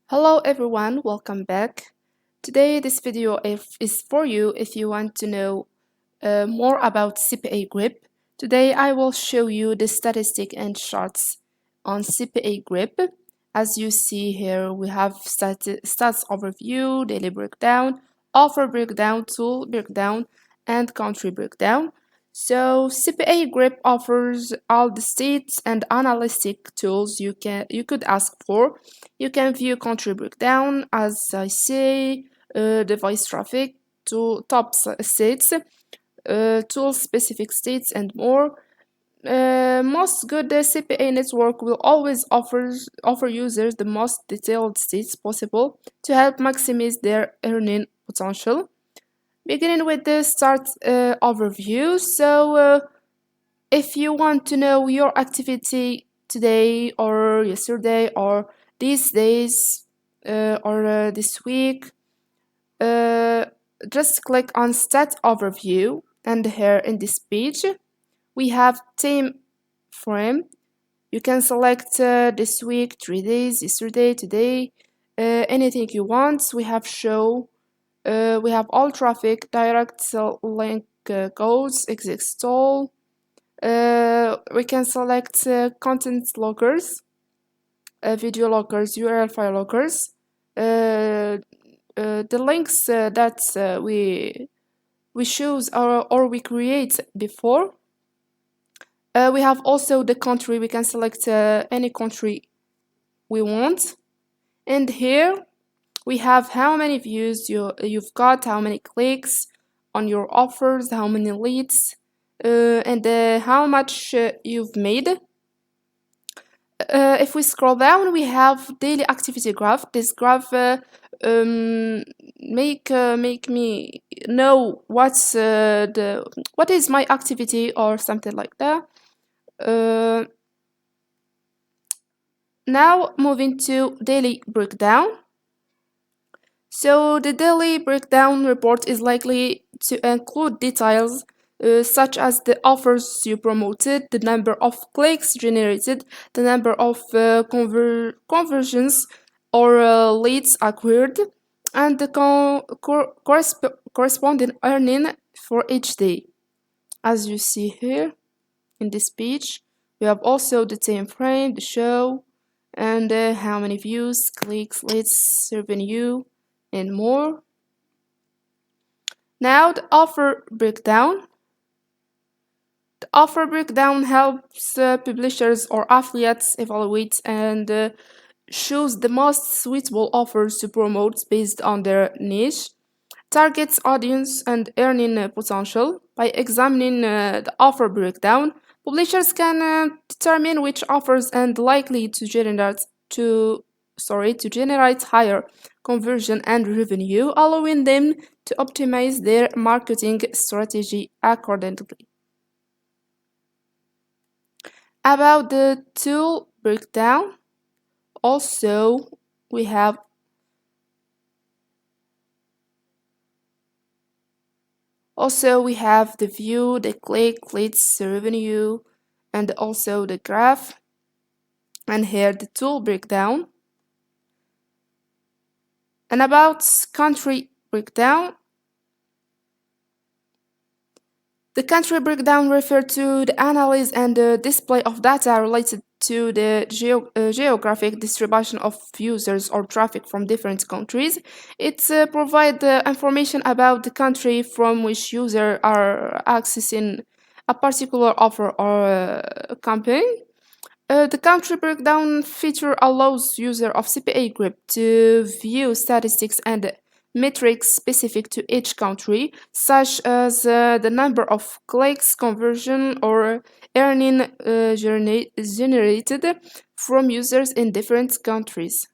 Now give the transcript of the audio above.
Hello everyone, welcome back. Today this video is for you if you want to know more about CPAGrip. Today I will show you the statistic and charts on CPAGrip. As you see here, we have stats overview, daily breakdown, offer breakdown, tool breakdown, and country breakdown. So CPAGrip offers all the stats and analytic tools you could ask for. You can view country breakdown, as I say, device traffic to top states, tool specific states, and more. Most good CPA network will always offer users the most detailed states possible to help maximize their earning potential. Beginning with the start overview. So if you want to know your activity today or yesterday or these days or this week, just click on Stat Overview, and here in this page we have time frame. You can select this week, 3 days, yesterday, today, anything you want. We have show, we have all traffic, direct link codes, exit stall. We can select content lockers, video lockers, URL file lockers. The links that we choose or we create before. We have also the country. We can select any country we want, and here we have how many views you've got, how many clicks on your offers, how many leads, and how much you've made. If we scroll down, we have daily activity graph. This graph make me know what is my activity or something like that. Now moving to daily breakdown. So the daily breakdown report is likely to include details such as the offers you promoted, the number of clicks generated, the number of conversions or leads acquired, and the corresponding earning for each day. As you see here in this page, we have also the time frame, the show, and how many views, clicks, leads, revenue, and more. Now the offer breakdown. The offer breakdown helps publishers or affiliates evaluate and choose the most suitable offers to promote based on their niche, targets audience, and earning potential. By examining the offer breakdown, publishers can determine which offers are likely to generate higher conversion and revenue, allowing them to optimize their marketing strategy accordingly. About the tool breakdown, also we have the view, the click, leads, revenue, and also the graph, and here the tool breakdown. And about country breakdown, the country breakdown refers to the analysis and the display of data related to the geographic distribution of users or traffic from different countries. It provides information about the country from which users are accessing a particular offer or campaign. The country breakdown feature allows users of CPAGrip to view statistics and metrics specific to each country, such as the number of clicks, conversion, or earning generated from users in different countries.